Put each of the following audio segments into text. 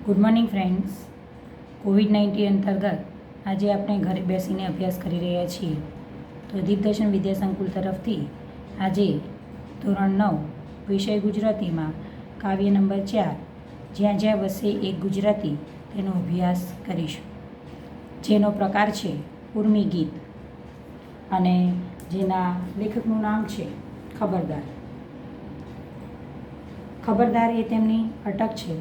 Good morning friends. COVID-19 અંતર્ગત આજે આપણે ઘરે બેસીને અભ્યાસ કરી રહ્યા છીએ. તો દીપદર્શન વિદ્યા સંકુલ તરફથી આજે ધોરણ 9 વિષય ગુજરાતીમાં કાવ્ય નંબર 4 જ્યાં જ્યાં વસે એક ગુજરાતી તેનો અભ્યાસ કરીશું, જેનો પ્રકાર છે ઉર્મી ગીત અને જેના લેખકનું નામ છે ખબરદાર. ખબરદાર એ તેમની અટક છે.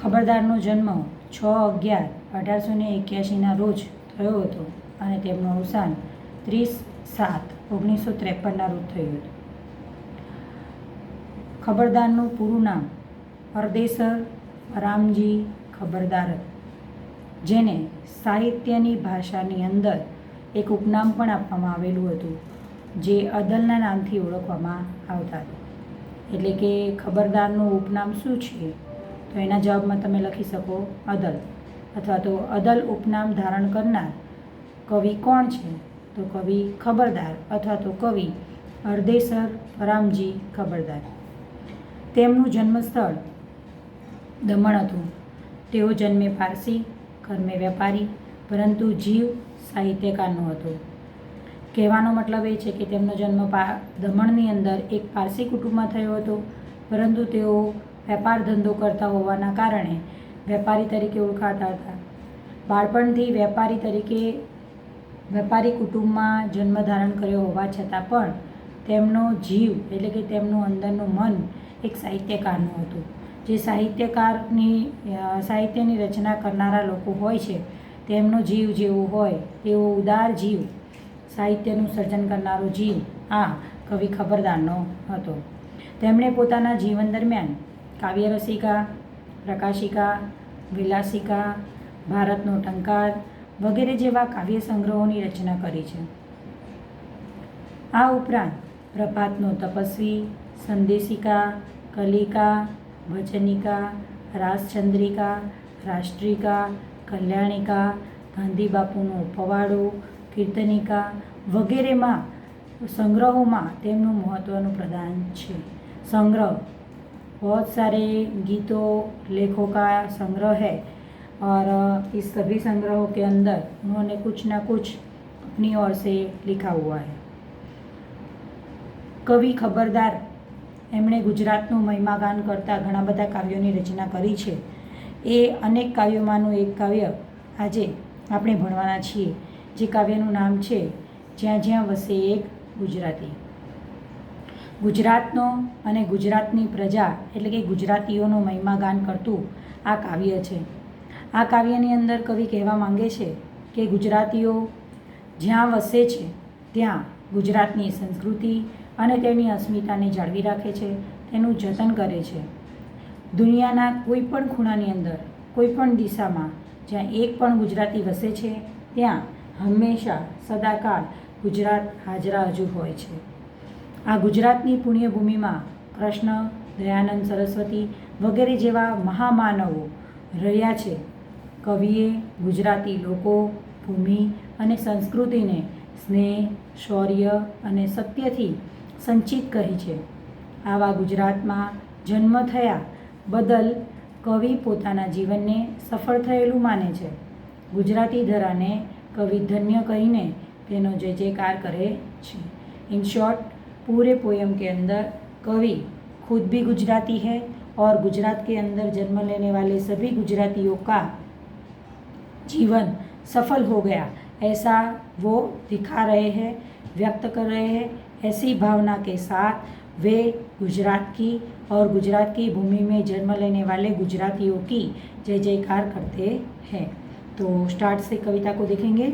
ખબરદારનો જન્મ 6/11/1881 રોજ થયો હતો અને તેમનું અવસાન 30/7/1953 રોજ થયું હતું. ખબરદારનું પૂરું નામ અરદેસર રામજી ખબરદાર હતું, જેને સાહિત્યની ભાષાની અંદર એક ઉપનામ પણ આપવામાં આવેલું હતું, જે અદલના નામથી ઓળખવામાં આવતા હતા. એટલે કે ખબરદારનું ઉપનામ શું છે? તો એના જવાબમાં તમે લખી શકો અદલ, અથવા તો અદલ ઉપનામ ધારણ કરનાર કવિ કોણ છે? તો કવિ ખબરદાર અથવા તો કવિ અરદેસર રામજી ખબરદાર. તેમનું જન્મસ્થળ દમણ હતું. તેઓ જન્મે પારસી, કર્મે વેપારી, પરંતુ જીવ સાહિત્યકારનો હતો. કહેવાનો મતલબ એ છે કે તેમનો જન્મ દમણની અંદર એક પારસી કુટુંબમાં થયો હતો, પરંતુ તેઓ વેપાર ધંધો કરતા હોવાના કારણે વેપારી તરીકે ઓળખાતા હતા. બાળપણથી વેપારી કુટુંબમાં જન્મ ધારણ કર્યો હોવા છતાં પણ તેમનો જીવ એટલે કે તેમનું અંદરનું મન એક સાહિત્યકારનું હતું. જે સાહિત્યની રચના કરનારા લોકો હોય છે તેમનો જીવ જેવો હોય તેવો ઉદાર જીવ, સાહિત્યનું સર્જન કરનારો જીવ આ કવિ ખબરદારનો હતો. તેમણે પોતાના જીવન દરમિયાન કાવ્યરસિકા, પ્રકાશિકા, વિલાસિકા, ભારતનો ટંકાર વગેરે જેવા કાવ્ય સંગ્રહોની રચના કરી છે. આ ઉપરાંત પ્રભાતનો તપસ્વી, સંદેશિકા, કલિકા, વચનિકા, રાસચંદ્રિકા, રાષ્ટ્રિકા, કલ્યાણિકા, ગાંધી બાપુનો પવાડો, કીર્તનિકા વગેરેમાં સંગ્રહોમાં તેમનું મહત્ત્વનું પ્રદાન છે. संग्रह बहुत सारे गीतों लेखों का संग्रह है और इस सभी संग्रहों के अंदर उन्होंने कुछ ना कुछ अपनी ओर से लिखा हुआ है. કવિ ખબરદાર એમણે ગુજરાતનું મહિમાગાન કરતા ઘણા બધા કાવ્યોની રચના કરી છે. એ અનેક કાવ્યોમાંનું એક કાવ્ય આજે આપણે ભણવાના છીએ, જે કાવ્યનું નામ છે જ્યાં જ્યાં વસે એક ગુજરાતી. ગુજરાતનો અને ગુજરાતની પ્રજા એટલે કે ગુજરાતીઓનો મહિમાગાન કરતું આ કાવ્ય છે. આ કાવ્યની અંદર કવિ કહેવા માંગે છે કે ગુજરાતીઓ જ્યાં વસે છે ત્યાં ગુજરાતની સંસ્કૃતિ અને તેની અસ્મિતાને જાળવી રાખે છે, તેનું જતન કરે છે. દુનિયાના કોઈ પણ ખૂણાની અંદર, કોઈ પણ દિશામાં જ્યાં એક પણ ગુજરાતી વસે છે ત્યાં હંમેશા સદાકાળ ગુજરાત હાજરા હજુર હોય છે. આ ગુજરાતની પુણ્યભૂમિમાં કૃષ્ણ, દયાનંદ સરસ્વતી વગેરે જેવા મહામાનવો રહ્યા છે. કવિએ ગુજરાતી લોકો, ભૂમિ અને સંસ્કૃતિને સ્નેહ, શૌર્ય અને સત્યથી સંચિત કરી છે. આવા ગુજરાતમાં જન્મ થયા બદલ કવિ પોતાના જીવનને સફળ થયેલું માને છે. ગુજરાતી ધરાને કવિ ધન્ય કહીને તેનો જય જયકાર કરે છે. इन शॉर्ट, पूरे पोयम के अंदर कवि खुद भी गुजराती है और गुजरात के अंदर जन्म लेने वाले सभी गुजरातियों का जीवन सफल हो गया ऐसा वो दिखा रहे हैं, व्यक्त कर रहे हैं. ऐसी भावना के साथ वे गुजरात की और गुजरात की भूमि में जन्म लेने वाले गुजरातियों की जय जयकार करते हैं. तो स्टार्ट से कविता को देखेंगे.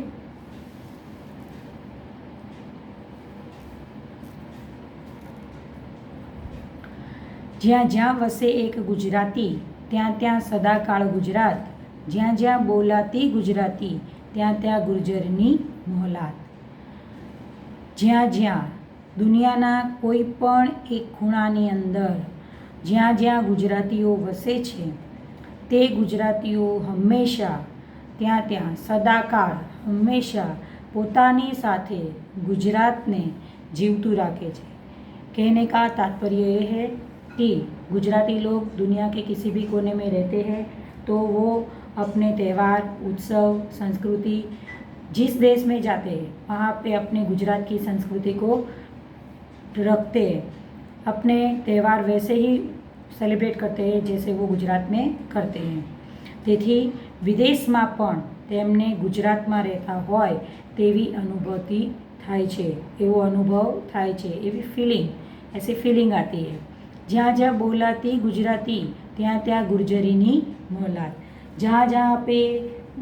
જ્યાં જ્યાં વસે એક ગુજરાતી ત્યાં ત્યાં સદાકાળ ગુજરાત, જ્યાં જ્યાં બોલાતી ગુજરાતી ત્યાં ત્યાં ગુર્જરની મોહલાત. જ્યાં જ્યાં દુનિયાના કોઈ પણ એક ખૂણાની અંદર જ્યાં જ્યાં ગુજરાતીઓ વસે છે તે ગુજરાતીઓ હંમેશા ત્યાં ત્યાં સદાકાળ હંમેશા પોતાની સાથે ગુજરાતને જીવતું રાખે છે. कहने का तात्पर्य ये है कि गुजराती लोग दुनिया के किसी भी कोने में रहते हैं तो वो अपने त्यौहार, उत्सव, संस्कृति जिस देश में जाते हैं वहाँ पे अपने गुजरात की संस्कृति को रखते हैं, अपने त्यौहार वैसे ही સેલિબ્રેટ કરते हैं जैसे वो गुजरात में करते हैं। તેથી વિદેશમાં પણ તેમને ગુજરાતમાં રહેતા હોય તેવી અનુભૂતિ થાય છે, એવો અનુભવ થાય છે, એવી ફિલિંગ ऐसी फीलिंग आती है। जहाँ जहाँ बोलाती गुजराती ત્યાં ત્યાં गुर्जरीनी मोहलात, जहाँ जहाँ पे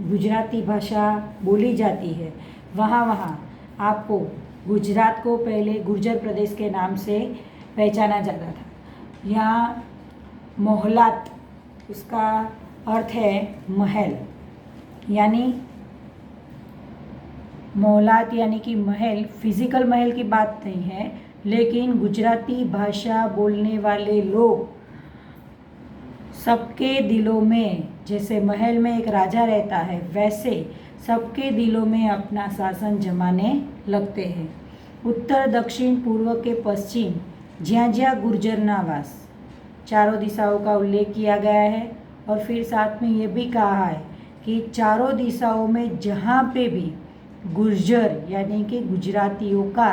गुजराती भाषा बोली जाती है वहाँ वहाँ आपको गुजरात को पहले गुर्जर प्रदेश के नाम से पहचाना जाता था। यहाँ मोहलात उसका अर्थ है महल, यानी मोहलात यानी कि महल, फिजिकल महल की बात नहीं है, लेकिन गुजराती भाषा बोलने वाले लोग सबके दिलों में, जैसे महल में एक राजा रहता है वैसे सबके दिलों में अपना शासन जमाने लगते हैं। उत्तर, दक्षिण, पूर्व के पश्चिम ज्યાં જ્યાં गुर्जरना वास, चारों दिशाओं का उल्लेख किया गया है। और फिर साथ में ये भी कहा है कि चारों दिशाओं में जहाँ पे भी गुर्जर यानी कि गुजरातियों का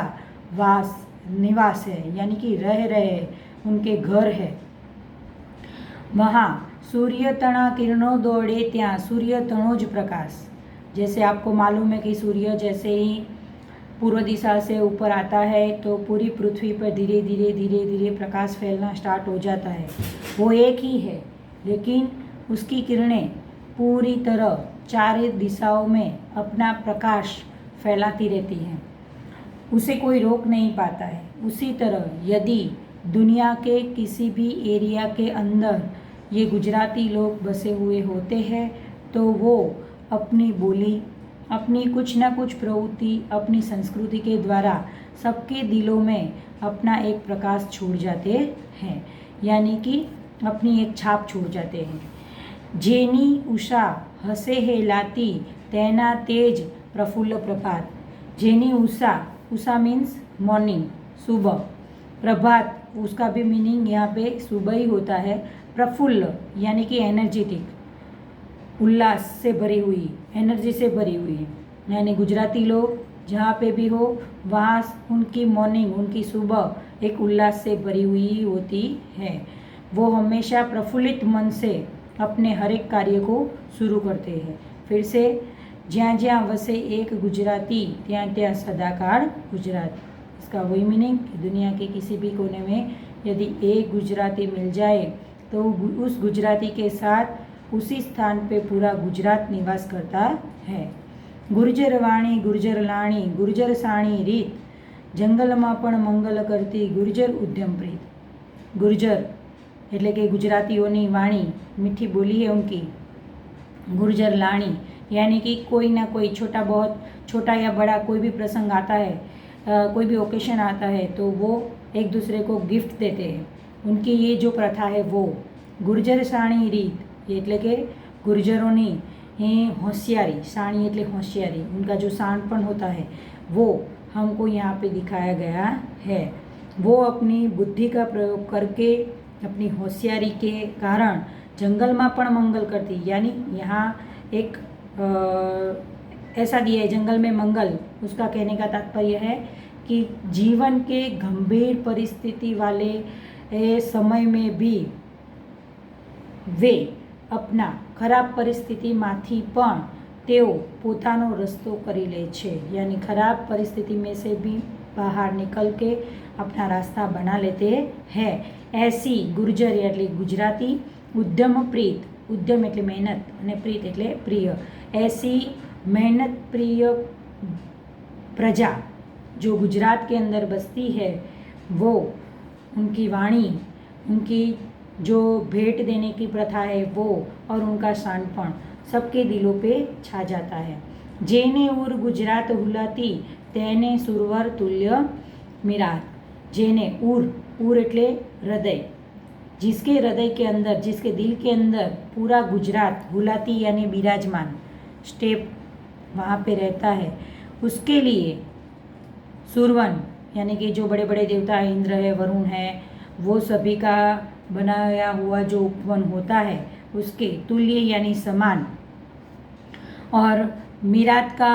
वास, निवास है, यानी कि रह रहे, उनके घर है, वहाँ सूर्य तणा किरणों दौड़े ત્યાં सूर्य तणो ज प्रकाश। जैसे आपको मालूम है कि सूर्य जैसे ही पूर्व दिशा से ऊपर आता है तो पूरी पृथ्वी पर धीरे धीरे धीरे धीरे प्रकाश फैलना स्टार्ट हो जाता है। वो एक ही है, लेकिन उसकी किरणें पूरी तरह चारों दिशाओं में अपना प्रकाश फैलाती रहती हैं, उसे कोई रोक नहीं पाता है। उसी तरह यदि दुनिया के किसी भी एरिया के अंदर ये गुजराती लोग बसे हुए होते हैं तो वो अपनी बोली, अपनी कुछ ना कुछ प्रवृत्ति, अपनी संस्कृति के द्वारा सबके दिलों में अपना एक प्रकाश छोड़ जाते हैं, यानी कि अपनी एक छाप छोड़ जाते हैं। जेनी उषा हसे हेलाती तेना तेज प्रफुल्ल प्रभात। Jenny Usha, Usha means morning, सुबह, प्रभात उसका भी मीनिंग यहाँ पे सुबह ही होता है। प्रफुल्ल यानी कि एनर्जेटिक, उल्लास से भरी हुई, एनर्जी से भरी हुई, यानी गुजराती लोग जहाँ पे भी हो वहाँ उनकी मॉर्निंग, उनकी सुबह एक उल्लास से भरी हुई होती है। वो हमेशा प्रफुल्लित मन से अपने हर एक कार्य को शुरू करते हैं। फिर से, ज्યાં જ્યાં वसे एक गुजराती ત્યાં ત્યાં सदाकाल गुजरात। इसका वही मीनिंग कि दुनिया के किसी भी कोने में यदि एक गुजराती मिल जाए तो उस गुजराती के साथ उसी स्थान पे पूरा गुजरात निवास करता है। गुर्जर वाणी गुर्जर लाणी गुर्जर साणी રીત, જંગલમાં પણ મંગલ કરતી ગુર્જર ઉદ્યમ પ્રીત। गुर्जर એટલે કે गुजरातियों वाणी, मीठी बोली है उनकी। गुर्जर लाणी यानी कि कोई ना कोई छोटा बहुत, छोटा या बड़ा कोई भी प्रसंग आता है, कोई भी ओकेशन आता है तो वो एक दूसरे को गिफ्ट देते हैं। उनकी ये जो प्रथा है वो गुर्जर साणी રીત એટલે કે गुर्जरों होशियारी, साणी એટલે होशियारी, उनका जो शाणपन होता है वो हमको यहाँ पे दिखाया गया है। वो अपनी बुद्धि का प्रयोग करके, अपनी होशियारी के कारण जंगल में पण मंगल करती, यानी यहाँ एक ऐसा दिया है जंगल में मंगल। उसका कहने का तात्पर्य है कि जीवन के गंभीर परिस्थिति वाले समय में भी वे अपना खराब परिस्थितिमांथी पण तेओ पोतानो रस्तो करी ले छे, यानी खराब परिस्थिति में से भी बाहर निकल के अपना रास्ता बना लेते हैं। ऐसी गुर्जर એટલે गुजराती उद्यम प्रीत, उद्यम એટલે मेहनत અને प्रीत એટલે प्रिय, ऐसी मेहनत प्रिय प्रजा जो गुजरात के अंदर बसती है वो, उनकी वाणी, उनकी जो भेंट देने की प्रथा है वो और उनका शानपण सबके दिलों पे छा जाता है। जेने उर गुजरात हुलाती तेने सुरवर तुल्य मिरात। जेने उर, उर એટલે हृदय, जिसके हृदय के अंदर, जिसके दिल के अंदर पूरा गुजरात हुलाती यानी विराजमान, स्टेप वहाँ पे रहता है, उसके लिए सुरवन यानी कि जो बड़े बड़े देवता इंद्र है, वरुण है, वो सभी का बनाया हुआ जो उपवन होता है उसके तुल्य यानी समान, और मीरात का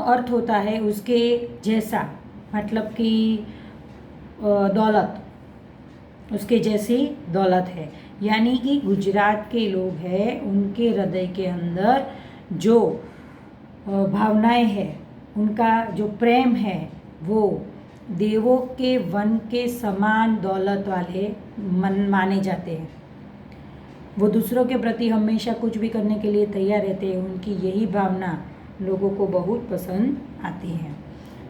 अर्थ होता है उसके जैसा, मतलब कि दौलत, उसके जैसी दौलत है। यानी कि गुजरात के लोग हैं, उनके हृदय के अंदर जो भावनाएं हैं, उनका जो प्रेम है, वो देवों के वन के समान दौलत वाले माने जाते हैं। वो दूसरों के प्रति हमेशा कुछ भी करने के लिए तैयार रहते हैं। उनकी यही भावना लोगों को बहुत पसंद आती है।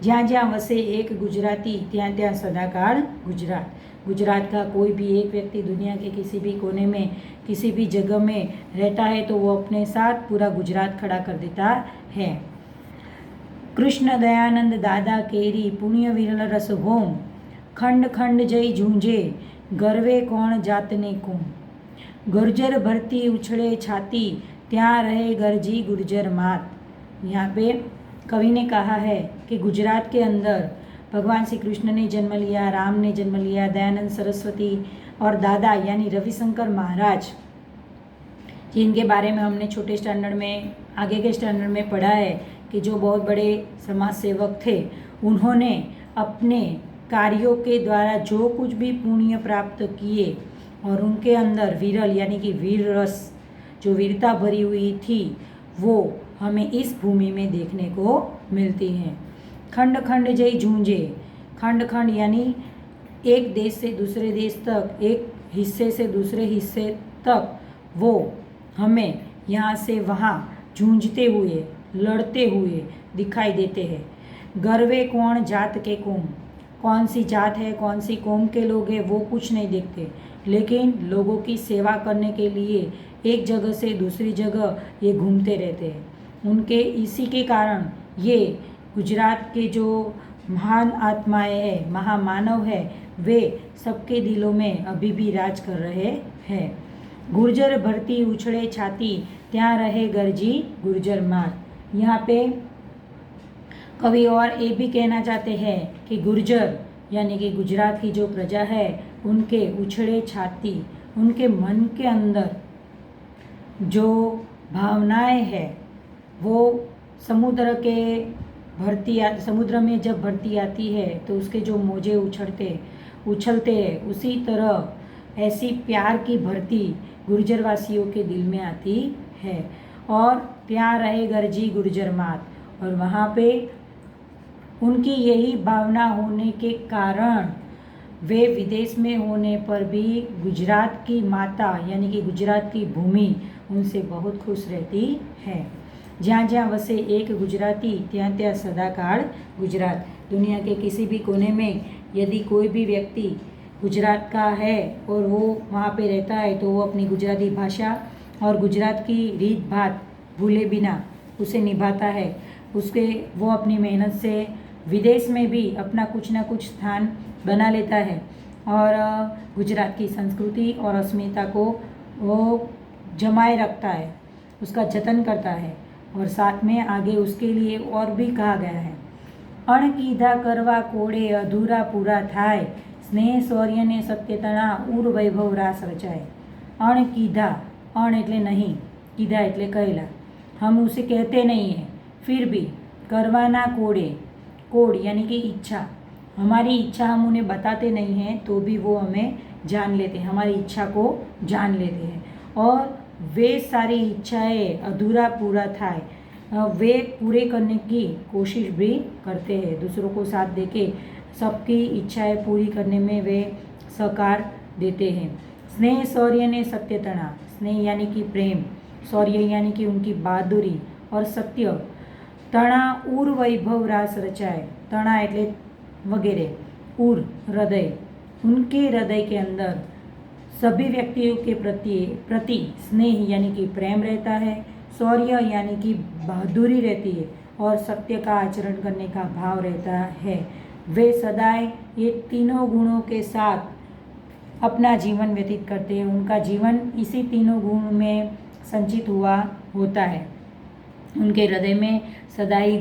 જ્યાં જ્યાં વસે એક ગુજરાતી ત્યાં ત્યાં સદાકાળ गुजरात। गुजरात का कोई भी एक व्यक्ति दुनिया के किसी भी कोने में, किसी भी जगह में रहता है तो वो अपने साथ पूरा गुजरात खड़ा कर देता है। कृष्ण दयानंद दादा केरी पुण्य विरल रस होम, खंड खंड जय झूंझे, गर्वे कौन जातने को, गुर्जर भरती उछड़े छाती, ત્યાં रहे गरजी गुर्जर मात। यहाँ पे कवि ने कहा है कि गुजरात के अंदर भगवान श्री कृष्ण ने जन्म लिया, राम ने जन्म लिया, दयानंद सरस्वती और दादा यानी रविशंकर महाराज, जिनके बारे में हमने छोटे स्टैंडर्ड में, आगे के स्टैंडर्ड में पढ़ा है कि जो बहुत बड़े समाज सेवक थे, उन्होंने अपने कार्यों के द्वारा जो कुछ भी पुण्य प्राप्त किए और उनके अंदर विरल यानी कि वीर रस, जो वीरता भरी हुई थी, वो हमें इस भूमि में देखने को मिलती है। खंड खंड जय झूंझे, खंड खंड यानी एक देश से दूसरे देश तक, एक हिस्से से दूसरे हिस्से तक वो हमें यहाँ से वहाँ जूझते हुए, लड़ते हुए दिखाई देते हैं। गर्वे कौन जात के कौम, कौन सी जात है, कौन सी कौम के लोग हैं, वो कुछ नहीं देखते, लेकिन लोगों की सेवा करने के लिए एक जगह से दूसरी जगह ये घूमते रहते हैं। उनके इसी के कारण ये गुजरात के जो महान आत्माएं हैं, महामानव है, वे सबके दिलों में अभी भी राज कर रहे हैं। गुर्जर भरती उछड़े छाती, ત્યાં रहे गरजी गुर्जर मात। यहाँ पे कवि और ये भी कहना चाहते हैं कि गुर्जर यानी कि गुजरात की जो प्रजा है, उनके उछड़े छाती, उनके मन के अंदर जो भावनाएं है, वो समुद्र में जब भरती आती है तो उसके जो मोजे उछलते हैं, उसी तरह ऐसी प्यार की भरती गुर्जरवासियों के दिल में आती है। और ત્યાં रहे गरजी गुर्जर मात, और वहाँ पे उनकी यही भावना होने के कारण वे विदेश में होने पर भी गुजरात की माता यानी कि गुजरात की भूमि उनसे बहुत खुश रहती है। જ્યાં જ્યાં वसे एक गुजराती ત્યાં ત્યાં सदाकाल गुजरात। दुनिया के किसी भी कोने में यदि कोई भी व्यक्ति गुजरात का है और वो वहाँ पे रहता है तो वो अपनी गुजराती भाषा और गुजरात की रीत भात भूले बिना उसे निभाता है। वो अपनी मेहनत से विदेश में भी अपना कुछ ना कुछ स्थान बना लेता है और गुजरात की संस्कृति और अस्मिता को वो जमाए रखता है, उसका जतन करता है। और साथ में आगे उसके लिए और भी कहा गया है, अण कीधा करवा कोड़े अधूरा पूरा थाय, स्नेह शौर्य ने सत्यतना उर वैभव रास रचाए। अण कीधा, अण एटले नहीं, कीधा एटले कहेला, हम उसे कहते नहीं हैं, फिर भी करवाना कोड़े, कोड़ यानी कि इच्छा, हमारी इच्छा हम उन्हें बताते नहीं हैं तो भी वो हमें जान लेते हैं, हमारी इच्छा को जान लेते हैं। और वे सारी इच्छाएं अधूरा पूरा थाय, वे पूरे करने की कोशिश भी करते हैं, दूसरों को साथ देके सबकी इच्छाएं पूरी करने में वे सहकार देते हैं। स्नेह शौर्य ने सत्यतना, स्नेह यानी कि प्रेम, शौर्य यानी कि उनकी बहादुरी और सत्य, तणा उर वैभव रास रचाए, तणा एटले वगैरह, उर हृदय, उनके हृदय के अंदर सभी व्यक्तियों के प्रति स्नेह यानी कि प्रेम रहता है, शौर्य यानी कि बहादुरी रहती है और सत्य का आचरण करने का भाव रहता है। वे सदाए ये तीनों गुणों के साथ अपना जीवन व्यतीत करते हैं, उनका जीवन इसी तीनों गुण में संचित हुआ होता है। उनके हृदय में सदा ही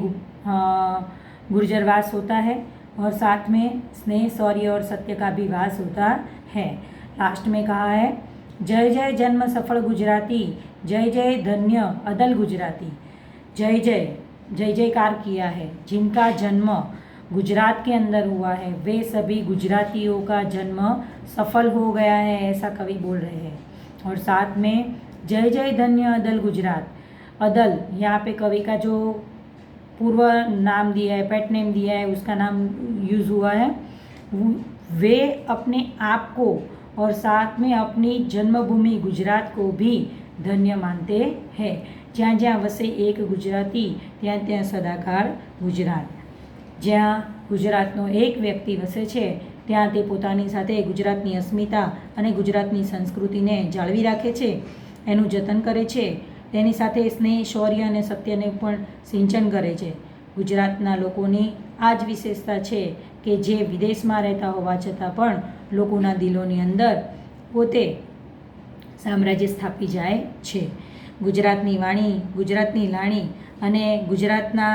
गुर्जर वास होता है और साथ में स्नेह, शौर्य और सत्य का भी वास होता है। लास्ट में कहा है जय जय जन्म सफल गुजराती, जय जय धन्य अदल गुजराती। जय जय जय जयकार किया है। जिनका जन्म गुजरात के अंदर हुआ है वे सभी गुजरातियों का जन्म सफल हो गया है, ऐसा कवि बोल रहे हैं। और साथ में जय जय धन्य अदल गुजरात। अदल यहाँ पे कवि का जो पूर्व नाम दिया है, पेट नेम दिया है, उसका नाम यूज़ हुआ है। वे अपने आप को और साथ में अपनी जन्मभूमि गुजरात को भी धन्य मानते हैं। જ્યાં જ્યાં વસે એક ગુજરાતી ત્યાં ત્યાં સદાકાળ ગુજરાત। જ્યાં ગુજરાતનો એક વ્યક્તિ વસે છે ત્યાં તે પોતાની સાથે ગુજરાતની અસ્મિતા અને ગુજરાતની સંસ્કૃતિને જાળવી રાખે છે, એનું જતન કરે છે, તેની સાથે સ્નેહ, શૌર્ય અને સત્યને પણ સિંચન કરે છે। ગુજરાતના લોકોની આ જ વિશેષતા છે કે જે વિદેશમાં રહેતા હોવા છતાં પણ લોકોના દિલોની અંદર પોતે સામ્રાજ્ય સ્થાપી જાય છે। ગુજરાતની વાણી, ગુજરાતની લાણી અને ગુજરાતના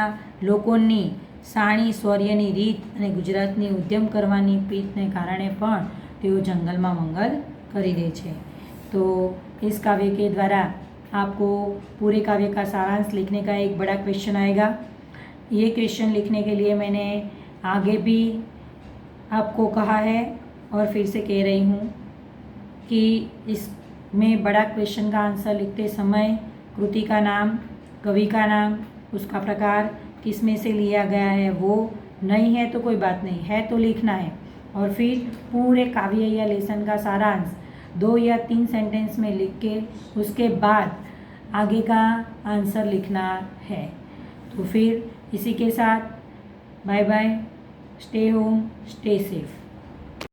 લોકોની સાણી શૌર્યની રીત અને ગુજરાતની ઉદ્યમ કરવાની પ્રીતને કારણે પણ તેઓ જંગલમાં મંગલ કરી દે છે। तो इस काव्य के द्वारा आपको पूरे काव्य का सारांश लिखने का एक बड़ा क्वेश्चन आएगा। ये क्वेश्चन लिखने के लिए मैंने आगे भी आपको कहा है और फिर से कह रही हूँ कि इसमें बड़ा क्वेश्चन का आंसर लिखते समय कृति का नाम, कवि का नाम, उसका प्रकार, किस में से लिया गया है वो, नहीं है तो कोई बात नहीं, है तो लिखना है। और फिर पूरे काव्य या लेसन का सारांश 2 या 3 सेंटेंस में लिख के उसके बाद आगे का आंसर लिखना है। तो फिर इसी के साथ bye bye, stay home, stay safe.